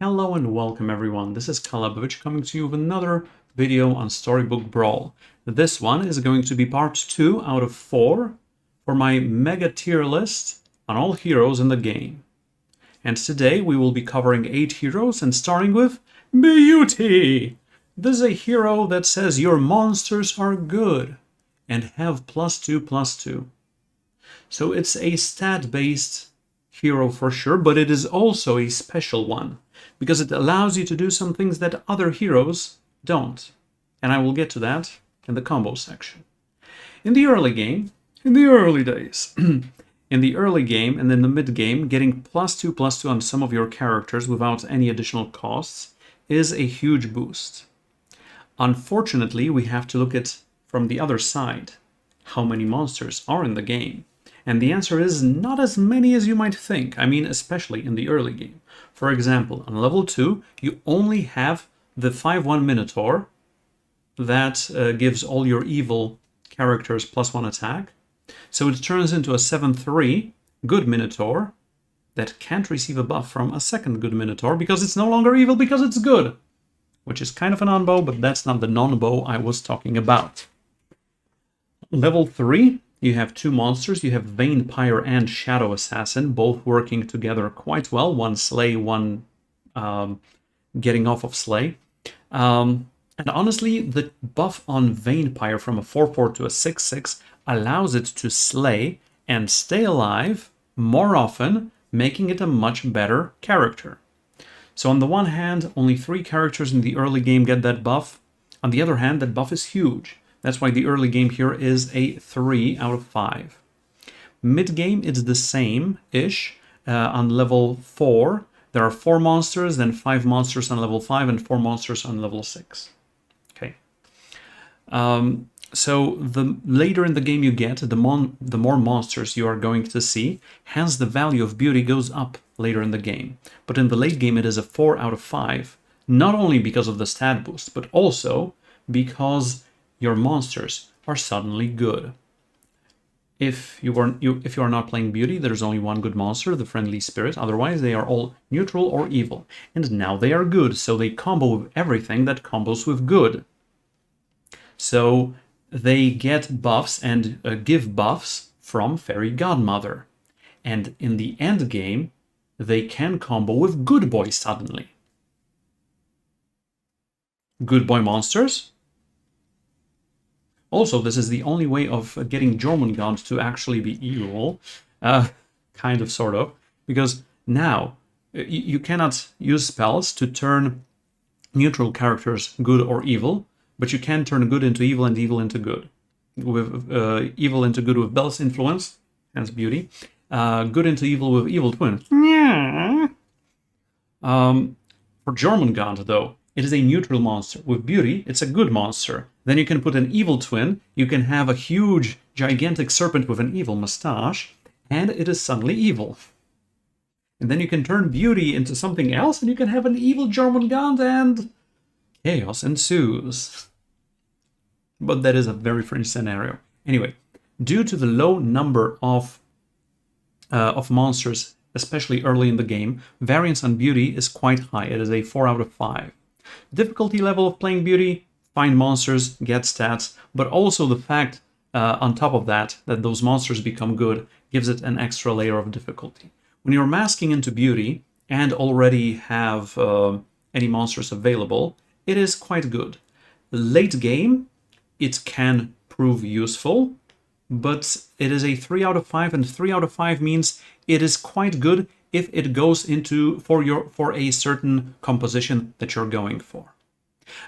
Hello and welcome everyone, this is Calebovitsch coming to you with another video on Storybook Brawl. This one is going to be part 2 out of 4 for my mega tier list on all heroes in the game. And today we will be covering 8 heroes and starting with Beauty! This is a hero that says your monsters are good and have +2/+2. So it's a stat-based hero for sure, but it is also a special one, because it allows you to do some things that other heroes don't. And I will get to that in the combo section. In the early game, in the early days, in the early game and in the mid game, getting +2/+2 on some of your characters without any additional costs is a huge boost. Unfortunately, we have to look at from the other side. How many monsters are in the game? And the answer is not as many as you might think. I mean, especially in the early game. For example, on level 2, you only have the 5/1 Minotaur that gives all your evil characters +1 attack. So it turns into a 7/3 good Minotaur that can't receive a buff from a second good Minotaur because it's no longer evil because it's good. Which is kind of a non-bow, but that's not the non-bow I was talking about. Level 3. You have 2 monsters. You have Vampire and Shadow Assassin, both working together quite well. One slay, one getting off of slay. And honestly, the buff on Vampire from a 4/4 to a 6/6 allows it to slay and stay alive more often, making it a much better character. So on the one hand, only 3 characters in the early game get that buff. On the other hand, that buff is huge. That's why the early game here is a 3 out of 5. Mid-game, it's the same-ish. On level 4, there are 4 monsters, then 5 monsters on level 5, and 4 monsters on level 6. Okay. So the later in the game you get, the more monsters you are going to see. Hence, the value of Beauty goes up later in the game. But in the late game, it is a 4 out of 5. Not only because of the stat boost, but also because your monsters are suddenly good. If you are not playing Beauty, there's only one good monster, the Friendly Spirit. Otherwise, they are all neutral or evil. And now they are good, so they combo with everything that combos with good. So they get buffs and give buffs from Fairy Godmother. And in the end game, they can combo with Good Boy suddenly. Good Boy monsters. Also, this is the only way of getting Jormungand to actually be evil, kind of, sort of, because now you cannot use spells to turn neutral characters good or evil, but you can turn good into evil and evil into good. With evil into good with Belle's influence, hence Beauty. Good into evil with Evil Twin. For Jormungand, though, it is a neutral monster. With Beauty, it's a good monster. Then you can put an evil twin, you can have a huge, gigantic serpent with an evil mustache, and it is suddenly evil. And then you can turn Beauty into something else, and you can have an evil Jormungand, and chaos ensues. But that is a very fringe scenario. Anyway, due to the low number of monsters, especially early in the game, variance on Beauty is quite high. It is a 4 out of 5. Difficulty level of playing Beauty, find monsters, get stats, but also the fact, on top of that those monsters become good gives it an extra layer of difficulty. When you're masking into Beauty and already have any monsters available, it is quite good. Late game, it can prove useful, but it is a 3 out of 5, and 3 out of 5 means it is quite good if it goes into for a certain composition that you're going for.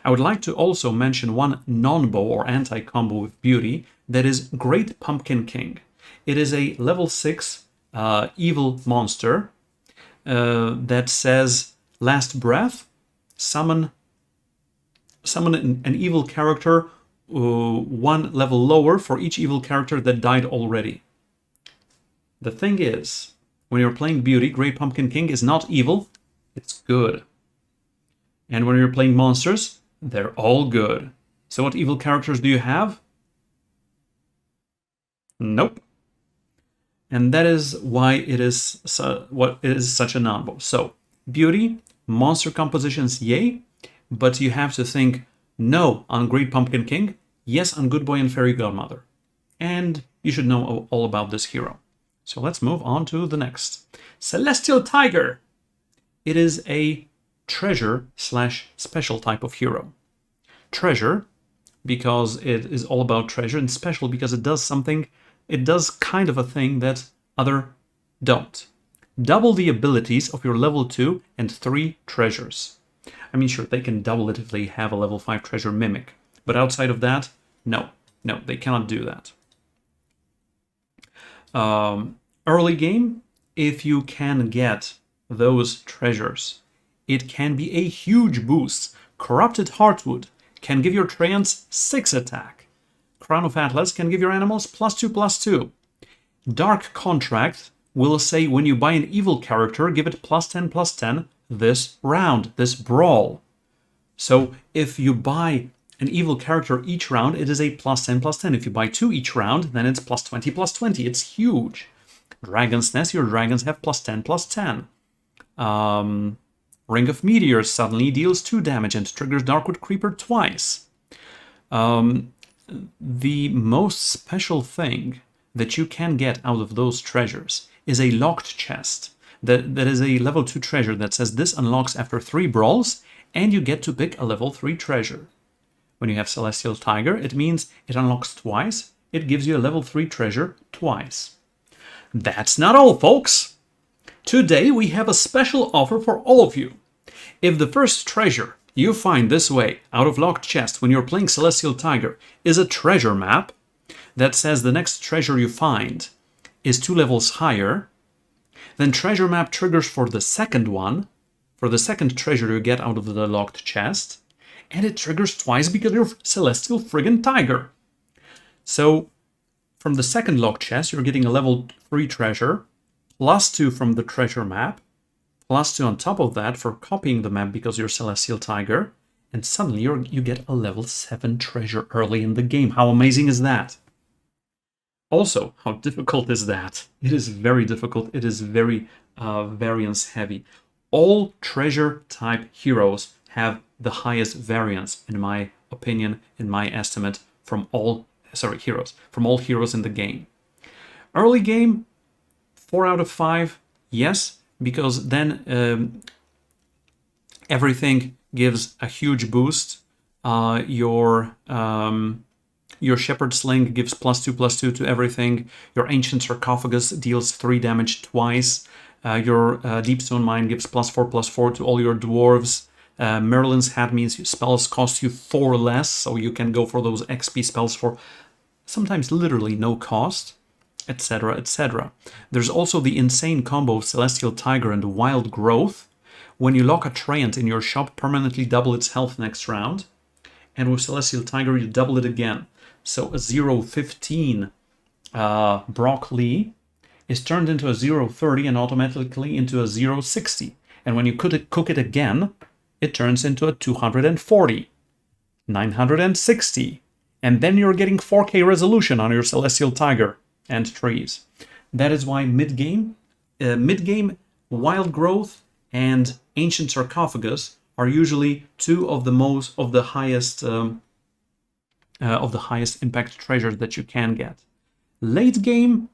I would like to also mention one non-bow or anti-combo with Beauty that is Great Pumpkin King. It is a level 6 evil monster that says Last Breath, summon an evil character 1 level lower for each evil character that died already. The thing is, when you're playing Beauty, Great Pumpkin King is not evil, it's good. And when you're playing monsters, they're all good. So what evil characters do you have? Nope. And that is why it is such a non-bow. So, Beauty, Monster compositions, yay, but you have to think no on Great Pumpkin King, yes on Good Boy and Fairy Godmother. And you should know all about this hero. So let's move on to the next. Celestial Tiger. It is a treasure slash special type of hero. Treasure, because it is all about treasure, and special because it does something, it does kind of a thing that other don't. Double the abilities of your level 2 and 3 treasures. I mean, sure, they can double it if they have a level 5 treasure mimic, but outside of that, no, they cannot do that. Early game, if you can get those treasures, it can be a huge boost. Corrupted Heartwood can give your treants 6 attack. Crown of Atlas can give your animals +2/+2. Dark Contract will say when you buy an evil character, give it +10/+10 this round, this brawl. So if you buy an evil character each round, it is a +10/+10. If you buy 2 each round, then it's +20/+20. It's huge. Dragon's Nest, your dragons have +10/+10. Ring of Meteors suddenly deals 2 damage and triggers Darkwood Creeper twice. The most special thing that you can get out of those treasures is a locked chest. That is a level 2 treasure that says this unlocks after 3 brawls, and you get to pick a level 3 treasure. When you have Celestial Tiger, it means it unlocks twice. It gives you a level 3 treasure twice. That's not all, folks. Today we have a special offer for all of you. If the first treasure you find this way out of locked chest when you're playing Celestial Tiger is a treasure map that says the next treasure you find is 2 levels higher, then treasure map triggers for the second one, for the second treasure you get out of the locked chest, and it triggers twice because you're Celestial friggin' Tiger. So from the second locked chest, you're getting a level 3 treasure, +2 from the treasure map, +2 on top of that for copying the map because you're Celestial Tiger, and suddenly you get a level 7 treasure early in the game. How amazing is that? Also, how difficult is that? It is very difficult. It is very variance heavy. All treasure type heroes have the highest variance, in my opinion, in my estimate, from all heroes in the game. Early game, 4 out of 5, yes, because then everything gives a huge boost. Your Shepherd Sling gives +2/+2 to everything. Your Ancient Sarcophagus deals 3 damage twice. Your Deepstone Mine gives +4/+4 to all your dwarves. Merlin's Hat means your spells cost you 4 less, so you can go for those XP spells for sometimes literally no cost, etc., etc. There's also the insane combo of Celestial Tiger and Wild Growth. When you lock a treant in your shop, permanently double its health next round. And with Celestial Tiger, you double it again. So a 0.15 Brock Lee is turned into a 0.30 and automatically into a 0.60. And when you cook it again, it turns into a 240, 960. And then you're getting 4K resolution on your Celestial Tiger and trees. That is why mid-game, Wild Growth and Ancient Sarcophagus are usually 2 of the highest impact treasures that you can get. Late game,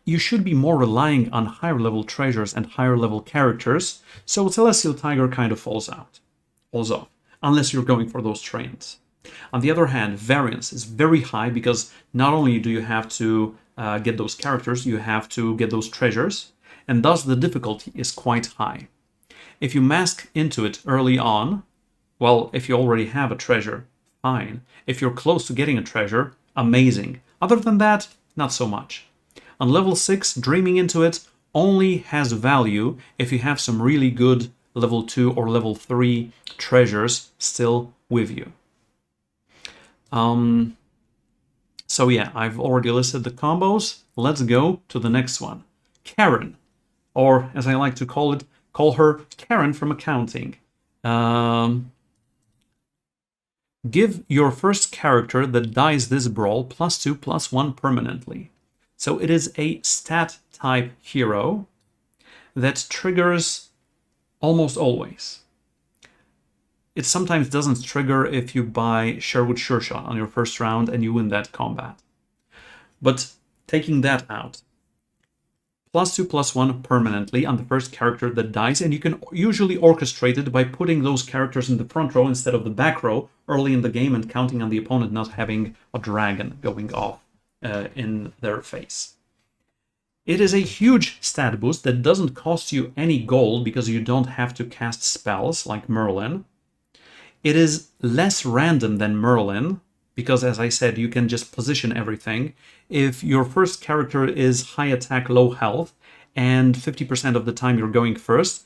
you should be more relying on higher level treasures and higher level characters, so Celestial Tiger kind of falls off, unless you're going for those treants. On the other hand, variance is very high because not only do you have to get those characters, you have to get those treasures, and thus the difficulty is quite high. If you mask into it early on, well, if you already have a treasure, fine. If you're close to getting a treasure, amazing. Other than that, not so much. On level 6, dreaming into it only has value if you have some really good level 2 or level 3 treasures still with you. So yeah, I've already listed the combos. Let's go to the next one. Charon, or as I like to call her Karen from accounting. Give your first character that dies this brawl +2/+1 permanently. So it is a stat type hero that triggers almost always. it sometimes doesn't trigger if you buy Sherwood Sure Shot on your first round and you win that combat. But taking that out, +2/+1 permanently on the first character that dies, and you can usually orchestrate it by putting those characters in the front row instead of the back row early in the game and counting on the opponent not having a dragon going off in their face. It is a huge stat boost that doesn't cost you any gold because you don't have to cast spells like Merlin. It is less random than Merlin because, as I said, you can just position everything. If your first character is high attack, low health, and 50% of the time you're going first,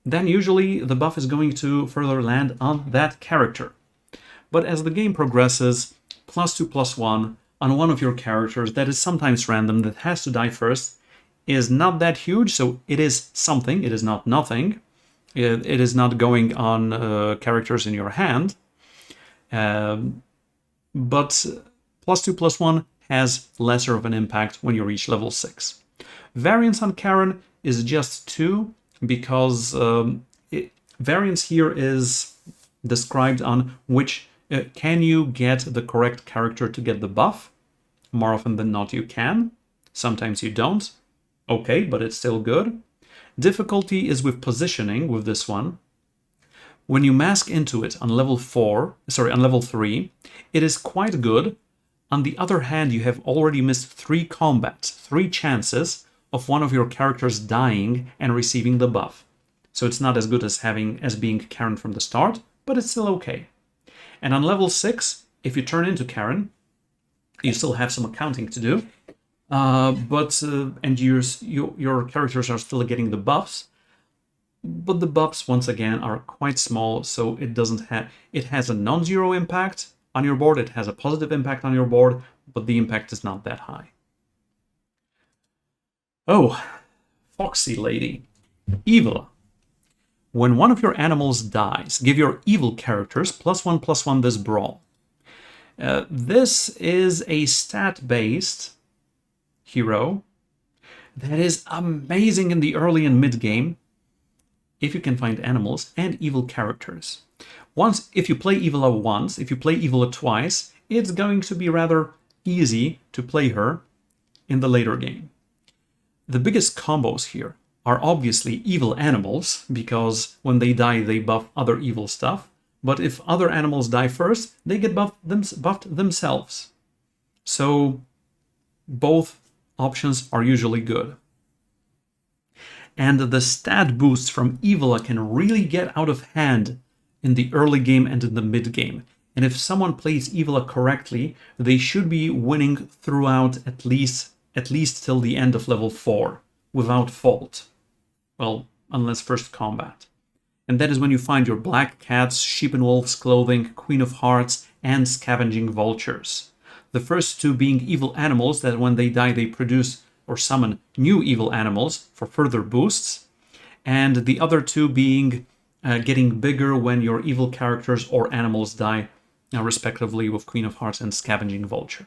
then usually the buff is going to further land on that character. But as the game progresses, +2/+1 on one of your characters that is sometimes random, that has to die first, is not that huge, so it is something, it is not nothing. It is not going on characters in your hand, but +2/+1 has lesser of an impact when you reach level 6. Variance on Charon is just 2, because variance here is described on which can you get the correct character to get the buff. More often than not you can, sometimes you don't. Okay, but it's still good. Difficulty is with positioning with this one. When you mask into it on level 3, it is quite good. On the other hand, you have already missed 3 combats, 3 chances of one of your characters dying and receiving the buff. So it's not as good as being Charon from the start, but it's still okay. And on level 6, if you turn into Charon, you still have some accounting to do. And your characters are still getting the buffs, but the buffs once again are quite small, so it has a non-zero impact on your board, it has a positive impact on your board, but the impact is not that high. Oh, Foxy Lady. Evella. When one of your animals dies, give your evil characters +1/+1 this brawl. This is a stat-based hero that is amazing in the early and mid game if you can find animals and evil characters. If you play Evella once, if you play Evella twice, it's going to be rather easy to play her in the later game. The biggest combos here are obviously evil animals, because when they die they buff other evil stuff, but if other animals die first, they get buffed themselves. So both options are usually good. And the stat boosts from Evella can really get out of hand in the early game and in the mid game. And if someone plays Evella correctly, they should be winning throughout at least till the end of level 4 without fault. Well, unless first combat. And that is when you find your black cats, sheep and wolves clothing, queen of hearts, and scavenging vultures. The first 2 being evil animals that when they die they produce or summon new evil animals for further boosts, and the other 2 being getting bigger when your evil characters or animals die, respectively, with Queen of Hearts and Scavenging Vulture.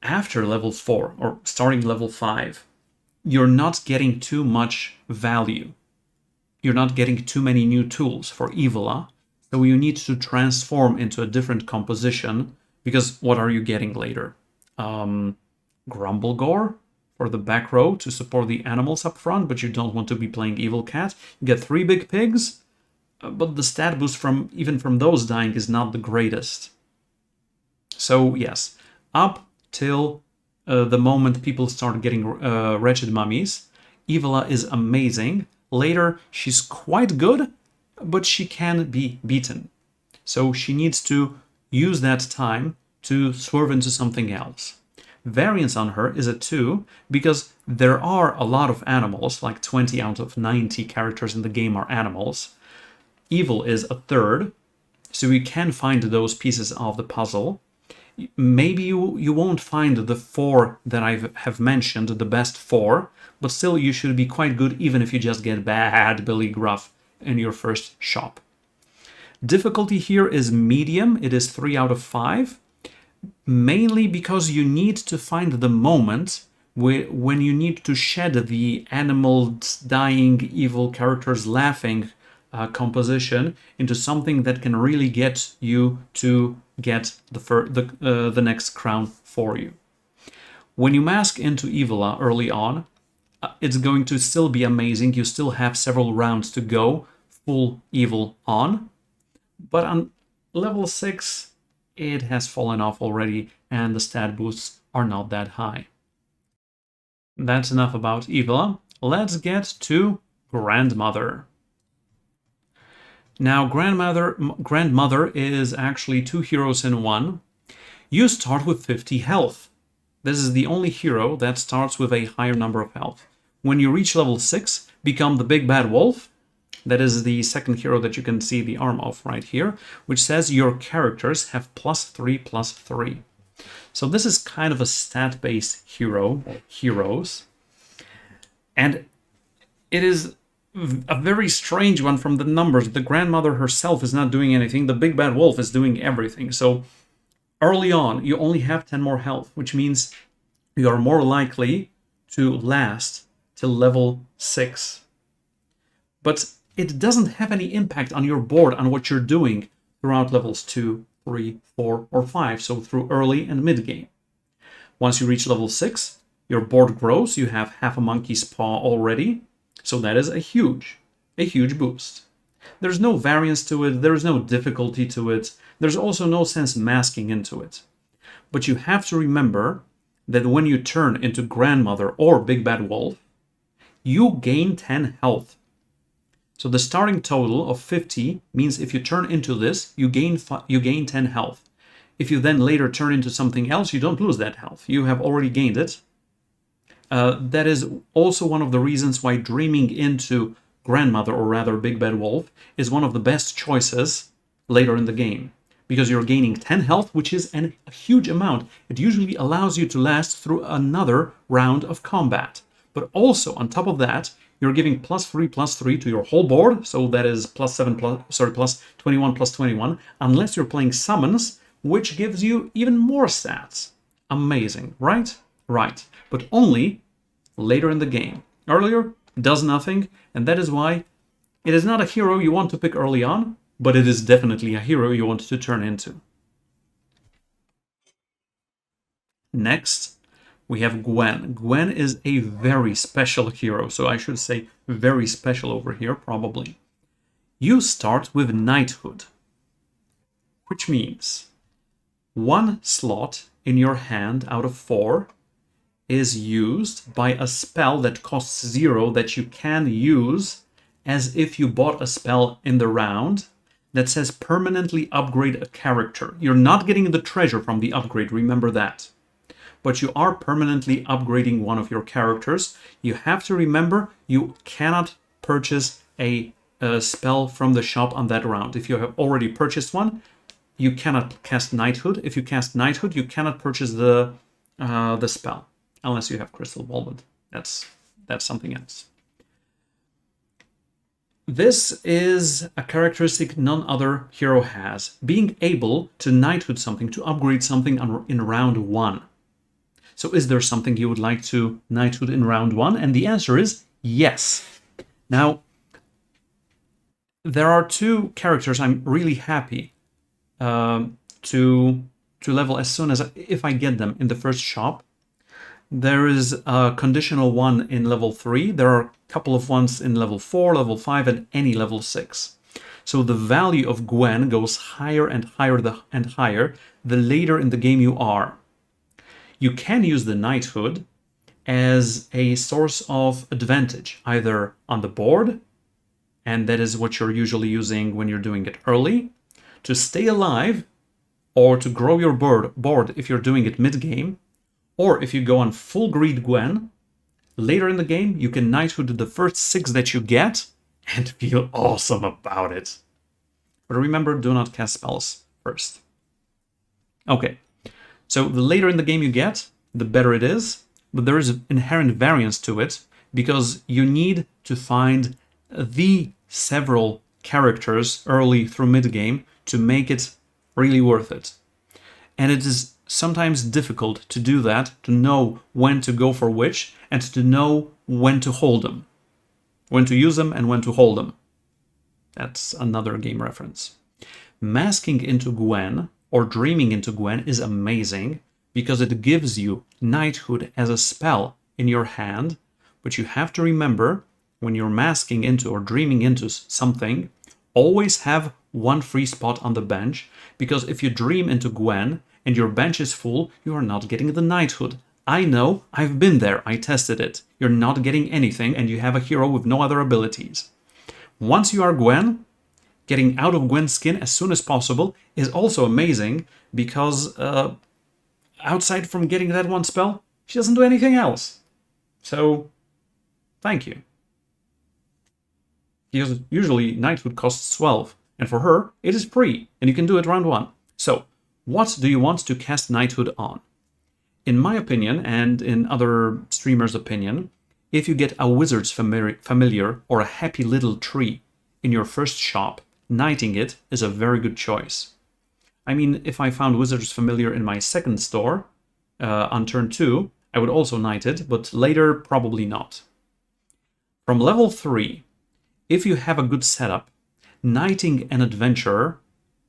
After level 4, or starting level 5, you're not getting too much value. You're not getting too many new tools for Evella, so you need to transform into a different composition, because what are you getting later? Grumblegore for the back row to support the animals up front, but you don't want to be playing Evil Cat. You get 3 big pigs, but the stat boost even from those dying is not the greatest. So yes, up till the moment people start getting wretched mummies, Evella is amazing. Later, she's quite good, but she can be beaten. So she needs to use that time to swerve into something else. Variance on her is a 2, because there are a lot of animals, like 20 out of 90 characters in the game are animals. Evil is a 3rd, so you can find those pieces of the puzzle. Maybe you won't find the 4 that I have mentioned, the best 4, but still you should be quite good even if you just get bad Billy Gruff in your first shop. Difficulty here is medium, it is 3 out of 5, mainly because you need to find the moment when you need to shed the animals dying, evil characters laughing composition into something that can really get you to get the next crown for you. When you mask into Evella early on, it's going to still be amazing. You still have several rounds to go full evil on, but on level 6 it has fallen off already and the stat boosts are not that high. That's enough about Evella. Let's get to Grandmother. Now Grandmother is actually 2 heroes in one. You start with 50 health. This is the only hero that starts with a higher number of health. When you reach level 6, become the Big Bad Wolf. That is the second hero that you can see the arm of right here, which says your characters have +3/+3. So this is kind of a stat-based heroes. And it is a very strange one from the numbers. The Grandmother herself is not doing anything. The Big Bad Wolf is doing everything. So early on, you only have 10 more health, which means you are more likely to last till level 6. But it doesn't have any impact on your board, on what you're doing throughout levels 2, 3, 4, or 5, so through early and mid game. Once you reach level 6, your board grows, you have half a monkey's paw already, so that is a huge boost. There's no variance to it, there's no difficulty to it, there's also no sense masking into it. But you have to remember that when you turn into Grandmother or Big Bad Wolf, you gain 10 health. So the starting total of 50 means if you turn into this, you gain 10 health. If you then later turn into something else, you don't lose that health. You have already gained it. That is also one of the reasons why dreaming into Grandmother, or rather Big Bad Wolf, is one of the best choices later in the game. Because you're gaining 10 health, which is a huge amount. It usually allows you to last through another round of combat. But also, on top of that, you're giving +3/+3 to your whole board, so that is +21/21, unless you're playing summons, which gives you even more stats. Amazing, right? Right, but only later in the game. Earlier, does nothing, and that is why it is not a hero you want to pick early on, but it is definitely a hero you want to turn into. Next, we have Gwen. Gwen is a very special hero, so I should say very special over here, probably. You start with Knighthood, which means 1 slot in your hand out of 4 is used by a spell that costs 0 that you can use as if you bought a spell in the round that says permanently upgrade a character. You're not getting the treasure from the upgrade, remember that. But you are permanently upgrading one of your characters. You have to remember you cannot purchase a spell from the shop on that round. If you have already purchased one, you cannot cast Knighthood. If you cast Knighthood, you cannot purchase the spell, unless you have Crystal Ball, but that's something else. This is a characteristic none other hero has, being able to Knighthood something, to upgrade something in round 1. So is there something you would like to Knighthood in round 1? And the answer is yes. Now, there are 2 characters I'm really happy to level as soon as if I get them in the first shop. There is a conditional one in level 3. There are a couple of ones in level 4, level 5, and any level 6. So the value of Gwen goes higher and higher and higher the later in the game you are. You can use the Knighthood as a source of advantage, either on the board, and that is what you're usually using when you're doing it early, to stay alive, or to grow your board if you're doing it mid-game, or if you go on full greed Gwen, later in the game you can Knighthood the first 6 that you get and feel awesome about it. But remember, do not cast spells first. Okay, so the later in the game you get, the better it is, but there is an inherent variance to it, because you need to find the several characters early through mid-game to make it really worth it. And it is sometimes difficult to do that, to know when to go for which, and to know when to hold them. When to use them and when to hold them. That's another game reference. Masking into Gwen or dreaming into Gwen is amazing because it gives you knighthood as a spell in your hand, but you have to remember when you're masking into or dreaming into something, always have one free spot on the bench, because if you dream into Gwen and your bench is full, you are not getting the knighthood. I know, I've been there, I tested it. You're not getting anything and you have a hero with no other abilities. Once you are Gwen, getting out of Gwen's skin as soon as possible is also amazing because outside from getting that one spell, she doesn't do anything else. So, thank you. Because usually knighthood costs 12, and for her, it is free, and you can do it round 1. So, what do you want to cast knighthood on? In my opinion, and in other streamers' opinion, if you get a wizard's familiar or a happy little tree in your first shop, knighting it is a very good choice. I mean, if I found wizard's familiar in my second store on turn 2, I would also knight it, but later probably not. From level 3, if you have a good setup, knighting an adventurer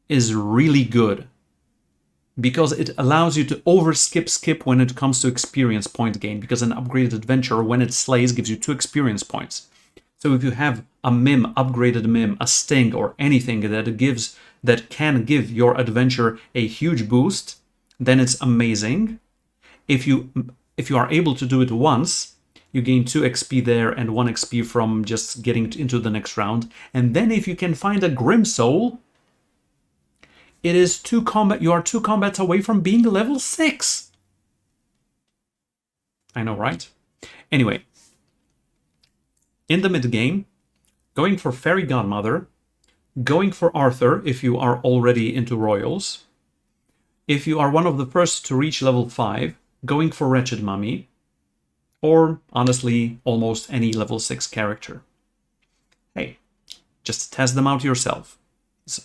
is really good because it allows you to skip when it comes to experience point gain, because an upgraded adventurer, when it slays, gives you 2 experience points. So if you have a mim, upgraded mim, a sting, or anything that can give your adventure a huge boost, then it's amazing. If you are able to do it once, you gain 2 XP there and 1 XP from just getting into the next round. And then if you can find a Grim Soul, it is you are 2 combats away from being level 6. I know, right? Anyway, in the mid-game, going for Fairy Godmother, going for Arthur if you are already into Royals, if you are one of the first to reach level 5, going for Wretched Mummy, or, honestly, almost any level 6 character. Hey, just test them out yourself. So,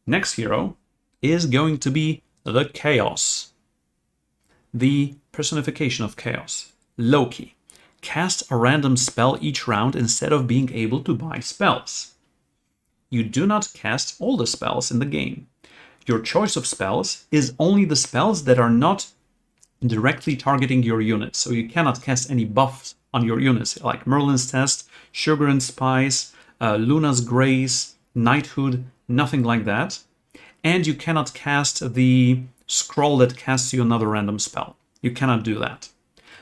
next hero is going to be the Chaos. The personification of Chaos. Loki. Cast a random spell each round instead of being able to buy spells. You do not cast all the spells in the game. Your choice of spells is only the spells that are not directly targeting your units, so you cannot cast any buffs on your units, like Merlin's Test, Sugar and Spice, Luna's Grace, Knighthood, nothing like that. And you cannot cast the scroll that casts you another random spell. You cannot do that.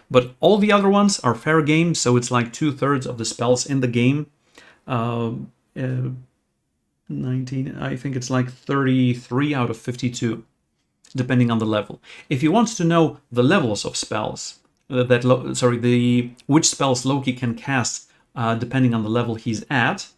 But all the other ones are fair game, so it's like 2/3 of the spells in the game. 19, I think it's like 33 out of 52. Depending on the level. If you want to know the levels of spells, which spells Loki can cast depending on the level he's at,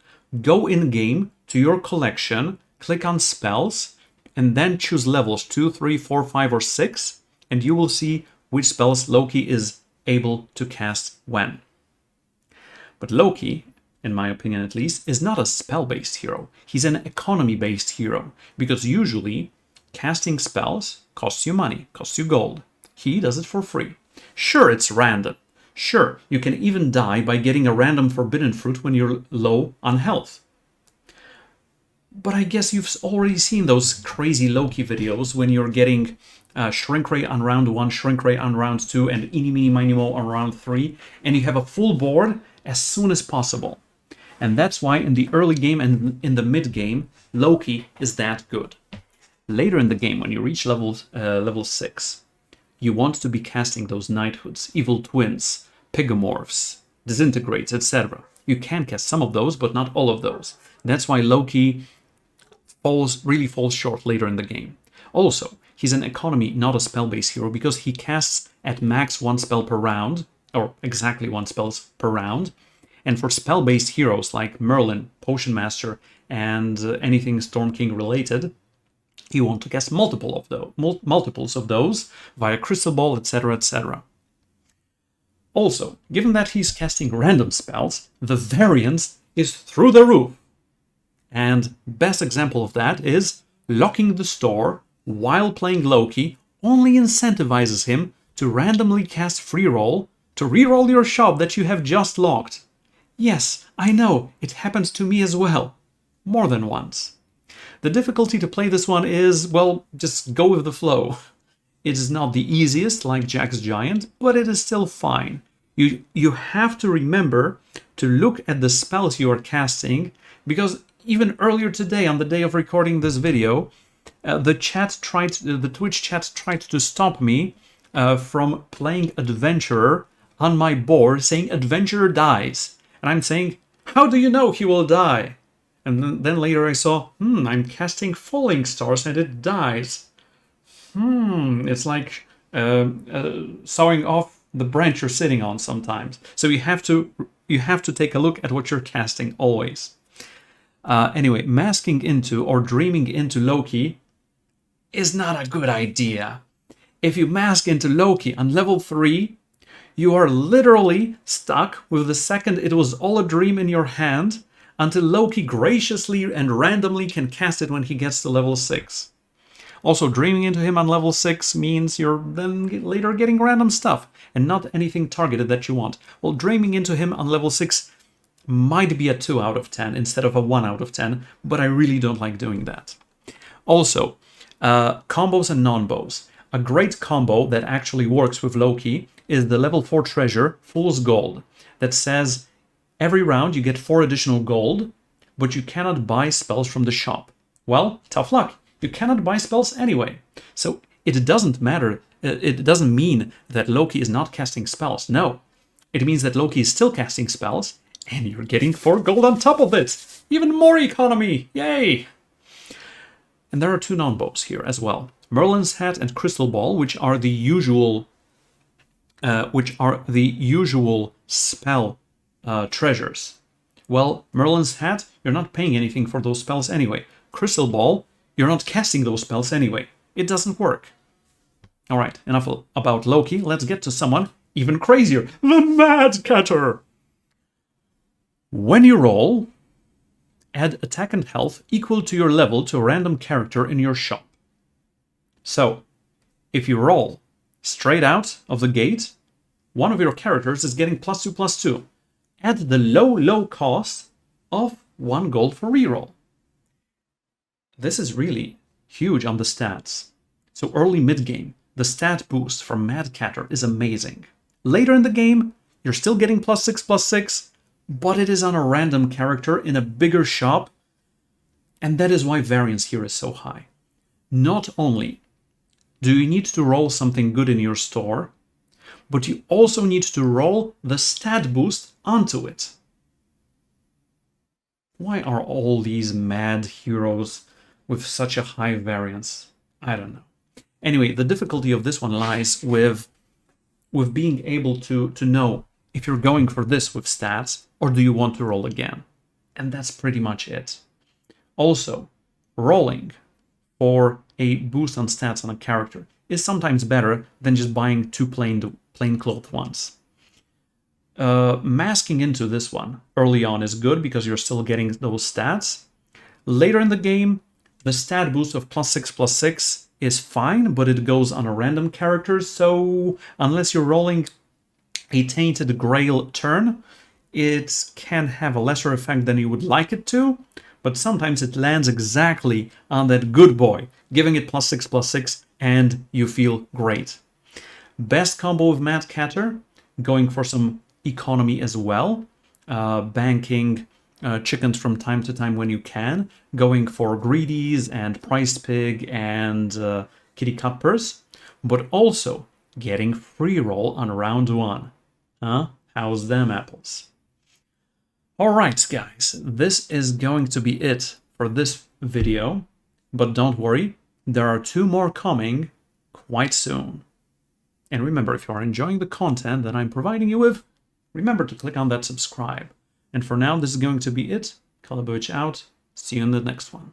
go in game to your collection, click on spells, and then choose levels 2, 3, 4, 5, or 6, and you will see which spells Loki is able to cast when. But Loki, in my opinion at least, is not a spell-based hero. He's an economy-based hero, because usually casting spells costs you money, costs you gold. He does it for free. Sure, it's random. Sure, you can even die by getting a random forbidden fruit when you're low on health. But I guess you've already seen those crazy Loki videos when you're getting Shrink Ray on round 1, Shrink Ray on round 2, and Eeny Meeny Miny Mo on round 3, and you have a full board as soon as possible. And that's why in the early game and in the mid game, Loki is that good. Later in the game, when you reach level 6, you want to be casting those knighthoods, evil twins, pigomorphs, disintegrates, etc. You can cast some of those, but not all of those. That's why Loki really falls short later in the game. Also, he's an economy, not a spell-based hero, because he casts at max 1 spell per round, or exactly 1 spell per round. And for spell-based heroes like Merlin, Potion Master, and anything Storm King related, you want to cast multiples of those via Crystal Ball, etc., etc. Also, given that he's casting random spells, the variance is through the roof. And best example of that is locking the store while playing Loki only incentivizes him to randomly cast free roll to reroll your shop that you have just locked. Yes, I know, it happened to me as well. More than once. The difficulty to play this one is, well, just go with the flow. It is not the easiest, like Jack's Giant, but it is still fine. You have to remember to look at the spells you are casting, because even earlier today, on the day of recording this video, the Twitch chat tried to stop me from playing Adventurer on my board, saying Adventurer dies. And I'm saying, how do you know he will die? And then later I saw, I'm casting Falling Stars and it dies. It's like sawing off the branch you're sitting on sometimes. So you have to take a look at what you're casting always. Anyway, masking into or dreaming into Loki is not a good idea. If you mask into Loki on level 3, you are literally stuck with the second it was all a dream in your hand until Loki graciously and randomly can cast it when he gets to level 6. Also, dreaming into him on level 6 means you're then later getting random stuff and not anything targeted that you want. Well, dreaming into him on level 6 might be a 2 out of 10 instead of a 1 out of 10, but I really don't like doing that. Also, combos and non-bows. A great combo that actually works with Loki is the level 4 treasure, Fool's Gold, that says every round you get 4 additional gold, but you cannot buy spells from the shop. Well, tough luck. You cannot buy spells anyway. So it doesn't matter. It doesn't mean that Loki is not casting spells. No. It means that Loki is still casting spells, and you're getting 4 gold on top of it. Even more economy. Yay! And there are 2 non-bows here as well. Merlin's Hat and Crystal Ball, which are the usual spell treasures. Well, Merlin's Hat, you're not paying anything for those spells anyway. Crystal Ball, you're not casting those spells anyway. It doesn't work. Alright, enough about Loki. Let's get to someone even crazier. The Mad Catter! When you roll, add attack and health equal to your level to a random character in your shop. So, if you roll straight out of the gate, one of your characters is getting +2/+2 at the low cost of 1 gold for reroll. This is really huge on the stats. So early mid-game, the stat boost from Mad Catter is amazing. Later in the game, you're still getting +6/+6, but it is on a random character in a bigger shop, and that is why variance here is so high. Not only do you need to roll something good in your store, but you also need to roll the stat boost onto it. Why are all these mad heroes with such a high variance? I don't know. Anyway, the difficulty of this one lies with being able to know if you're going for this with stats or do you want to roll again. And that's pretty much it. Also, rolling for a boost on stats on a character is sometimes better than just buying 2 plainclothes ones. Masking into this one early on is good because you're still getting those stats. Later in the game, the stat boost of +6/+6 is fine, but it goes on a random character, so unless you're rolling a Tainted Grail turn, it can have a lesser effect than you would like it to, but sometimes it lands exactly on that good boy, giving it +6/+6, and you feel great. Best combo with Mad Catter, going for some economy as well, banking chickens from time to time when you can, going for greedies and priced pig and kitty cuppers, but also getting free roll on round 1. Huh? How's them apples? Alright guys, this is going to be it for this video, but don't worry, there are 2 more coming quite soon. And remember, if you are enjoying the content that I'm providing you with, remember to click on that subscribe. And for now, this is going to be it. Calebovitsch out. See you in the next one.